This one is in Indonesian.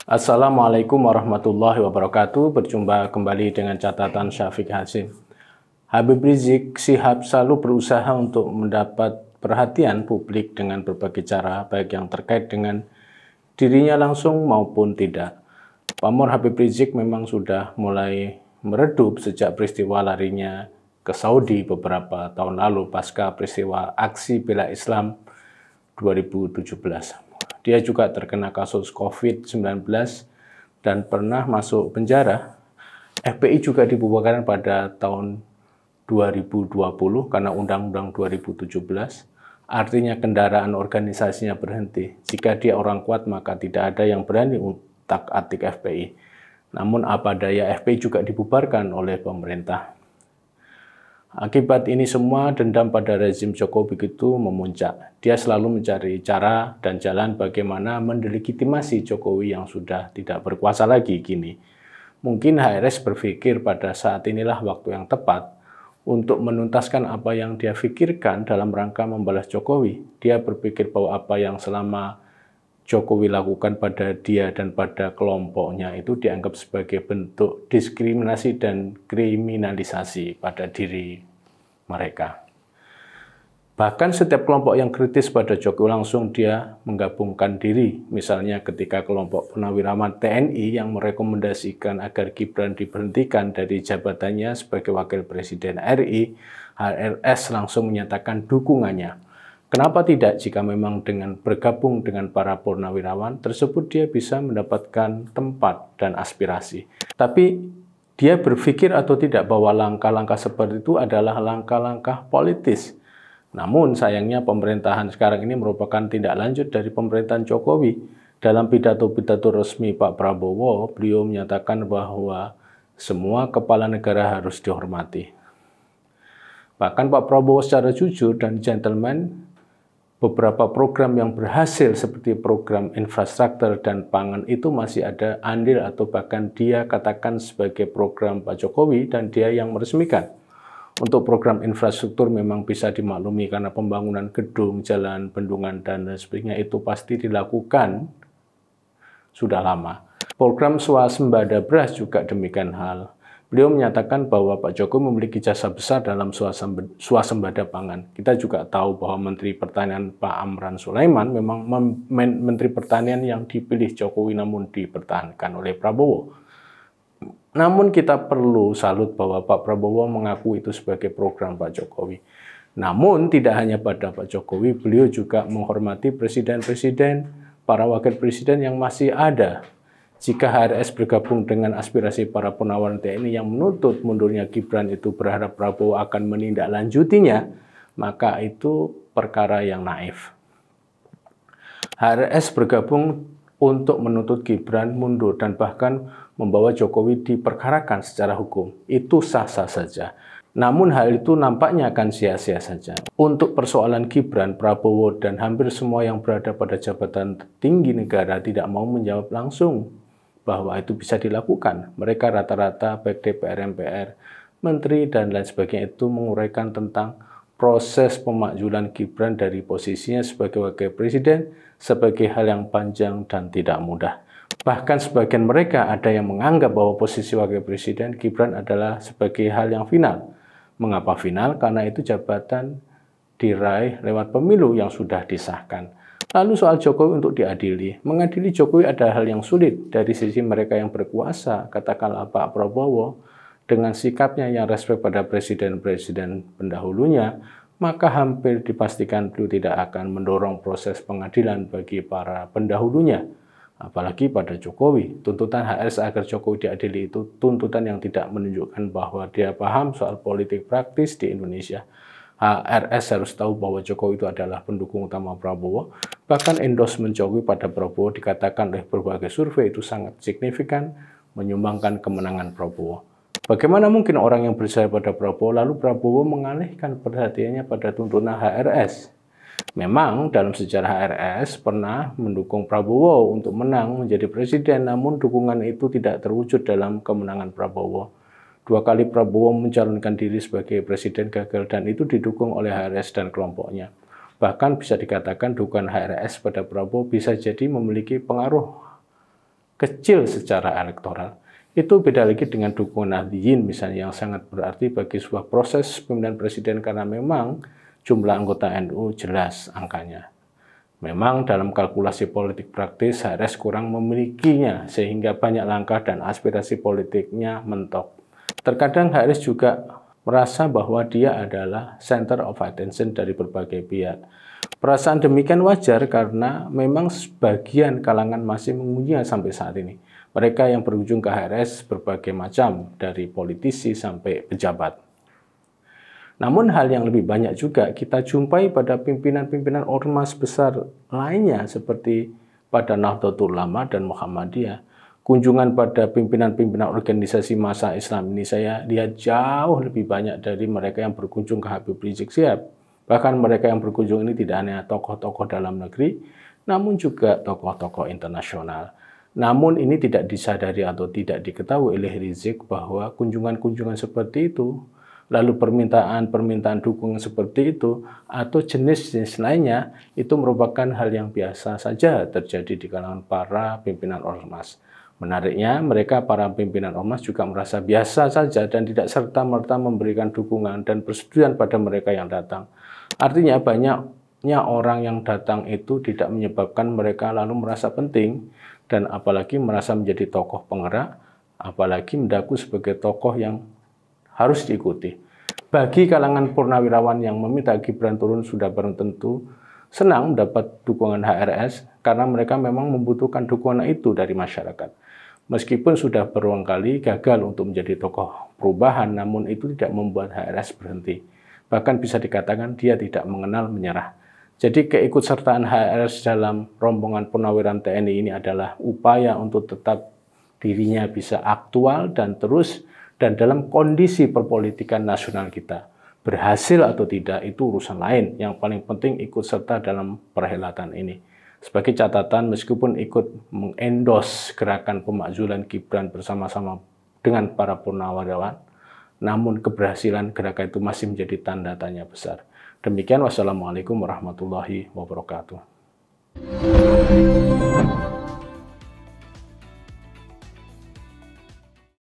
Assalamualaikum warahmatullahi wabarakatuh. Berjumpa kembali dengan catatan Syafiq Hasim. Habib Rizik Syihab selalu berusaha untuk mendapat perhatian publik dengan berbagai cara, baik yang terkait dengan dirinya langsung maupun tidak. Pamor Habib Rizik memang sudah mulai meredup sejak peristiwa larinya ke Saudi beberapa tahun lalu pasca peristiwa aksi bela Islam 2017. Dia juga terkena kasus COVID-19 dan pernah masuk penjara. FPI juga dibubarkan pada tahun 2020 karena Undang-Undang 2017. Artinya kendaraan organisasinya berhenti. Jika dia orang kuat, maka tidak ada yang berani utak-atik FPI. Namun apa daya, FPI juga dibubarkan oleh pemerintah. Akibat ini semua, dendam pada rezim Jokowi begitu memuncak. Dia selalu mencari cara dan jalan bagaimana mendelegitimasi Jokowi yang sudah tidak berkuasa lagi kini. Mungkin HRS berpikir pada saat inilah waktu yang tepat untuk menuntaskan apa yang dia pikirkan dalam rangka membalas Jokowi. Dia berpikir bahwa apa yang selama Jokowi lakukan pada dia dan pada kelompoknya itu dianggap sebagai bentuk diskriminasi dan kriminalisasi pada diri mereka. Bahkan setiap kelompok yang kritis pada Jokowi langsung dia menggabungkan diri. Misalnya ketika kelompok purnawirawan TNI yang merekomendasikan agar Gibran diberhentikan dari jabatannya sebagai Wakil Presiden RI, HRS langsung menyatakan dukungannya. Kenapa tidak jika memang dengan bergabung dengan para purnawirawan tersebut dia bisa mendapatkan tempat dan aspirasi. Tapi dia berpikir atau tidak bahwa langkah-langkah seperti itu adalah langkah-langkah politis. Namun sayangnya pemerintahan sekarang ini merupakan tindak lanjut dari pemerintahan Jokowi. Dalam pidato-pidato resmi Pak Prabowo, beliau menyatakan bahwa semua kepala negara harus dihormati. Bahkan Pak Prabowo secara jujur dan gentleman, beberapa program yang berhasil seperti program infrastruktur dan pangan itu masih ada andil atau bahkan dia katakan sebagai program Pak Jokowi dan dia yang meresmikan. Untuk program infrastruktur memang bisa dimaklumi karena pembangunan gedung, jalan, bendungan, dan sebagainya itu pasti dilakukan sudah lama. Program swasembada beras juga demikian hal. Beliau menyatakan bahwa Pak Jokowi memiliki jasa besar dalam swasembada pangan. Kita juga tahu bahwa Menteri Pertanian Pak Amran Sulaiman memang Menteri Pertanian yang dipilih Jokowi namun dipertahankan oleh Prabowo. Namun kita perlu salut bahwa Pak Prabowo mengaku itu sebagai program Pak Jokowi. Namun tidak hanya pada Pak Jokowi, beliau juga menghormati presiden-presiden, para wakil presiden yang masih ada. Jika HRS bergabung dengan aspirasi para purnawirawan TNI yang menuntut mundurnya Gibran itu berharap Prabowo akan menindaklanjutinya, maka itu perkara yang naif. HRS bergabung untuk menuntut Gibran mundur dan bahkan membawa Jokowi diperkarakan secara hukum. Itu sah-sah saja. Namun hal itu nampaknya akan sia-sia saja. Untuk persoalan Gibran, Prabowo, dan hampir semua yang berada pada jabatan tinggi negara tidak mau menjawab langsung bahwa itu bisa dilakukan. Mereka rata-rata baik DPR, MPR, Menteri, dan lain sebagainya itu menguraikan tentang proses pemakzulan Gibran dari posisinya sebagai Wakil Presiden sebagai hal yang panjang dan tidak mudah. Bahkan sebagian mereka ada yang menganggap bahwa posisi Wakil Presiden Gibran adalah sebagai hal yang final. Mengapa final? Karena itu jabatan diraih lewat pemilu yang sudah disahkan. Lalu soal Jokowi untuk diadili. Mengadili Jokowi ada hal yang sulit dari sisi mereka yang berkuasa, katakanlah Pak Prabowo, dengan sikapnya yang respek pada presiden-presiden pendahulunya, maka hampir dipastikan beliau tidak akan mendorong proses pengadilan bagi para pendahulunya. Apalagi pada Jokowi, tuntutan HRS agar Jokowi diadili itu tuntutan yang tidak menunjukkan bahwa dia paham soal politik praktis di Indonesia. HRS harus tahu bahwa Jokowi itu adalah pendukung utama Prabowo. Bahkan endorsement Jokowi pada Prabowo dikatakan oleh berbagai survei itu sangat signifikan menyumbangkan kemenangan Prabowo. Bagaimana mungkin orang yang percaya pada Prabowo lalu Prabowo mengalihkan perhatiannya pada tuntunan HRS? Memang dalam sejarah HRS pernah mendukung Prabowo untuk menang menjadi presiden, namun dukungan itu tidak terwujud dalam kemenangan Prabowo. 2 kali Prabowo mencalonkan diri sebagai presiden gagal dan itu didukung oleh HRS dan kelompoknya. Bahkan bisa dikatakan dukungan HRS pada Prabowo bisa jadi memiliki pengaruh kecil secara elektoral. Itu beda lagi dengan dukungan Nahdliyin misalnya yang sangat berarti bagi sebuah proses pemilihan presiden karena memang jumlah anggota NU jelas angkanya. Memang dalam kalkulasi politik praktis HRS kurang memilikinya sehingga banyak langkah dan aspirasi politiknya mentok. Terkadang HRS juga merasa bahwa dia adalah center of attention dari berbagai pihak. Perasaan demikian wajar karena memang sebagian kalangan masih mengujinya sampai saat ini. Mereka yang berujung ke HRS berbagai macam, dari politisi sampai pejabat. Namun hal yang lebih banyak juga kita jumpai pada pimpinan-pimpinan ormas besar lainnya seperti pada Nahdlatul Ulama dan Muhammadiyah. Kunjungan pada pimpinan-pimpinan organisasi massa Islam ini saya lihat jauh lebih banyak dari mereka yang berkunjung ke Habib Rizik Syihab. Bahkan mereka yang berkunjung ini tidak hanya tokoh-tokoh dalam negeri, namun juga tokoh-tokoh internasional. Namun ini tidak disadari atau tidak diketahui oleh Rizik bahwa kunjungan-kunjungan seperti itu, lalu permintaan-permintaan dukungan seperti itu, atau jenis-jenis lainnya, itu merupakan hal yang biasa saja terjadi di kalangan para pimpinan ormas. Menariknya, mereka para pimpinan ormas juga merasa biasa saja dan tidak serta-merta memberikan dukungan dan persetujuan pada mereka yang datang. Artinya, banyaknya orang yang datang itu tidak menyebabkan mereka lalu merasa penting, dan apalagi merasa menjadi tokoh penggerak, apalagi mendaku sebagai tokoh yang harus diikuti. Bagi kalangan purnawirawan yang meminta Gibran turun sudah barang tentu senang mendapat dukungan HRS karena mereka memang membutuhkan dukungan itu dari masyarakat. Meskipun sudah berulang kali gagal untuk menjadi tokoh perubahan, namun itu tidak membuat HRS berhenti. Bahkan bisa dikatakan dia tidak mengenal menyerah. Jadi keikutsertaan HRS dalam rombongan purnawirawan TNI ini adalah upaya untuk tetap dirinya bisa aktual dan terus dan dalam kondisi perpolitikan nasional kita. Berhasil atau tidak itu urusan lain, yang paling penting ikut serta dalam perhelatan ini. Sebagai catatan, meskipun ikut mengendos gerakan pemakzulan Gibran bersama-sama dengan para purnawirawan, namun keberhasilan gerakan itu masih menjadi tanda tanya besar. Demikian, wassalamualaikum warahmatullahi wabarakatuh.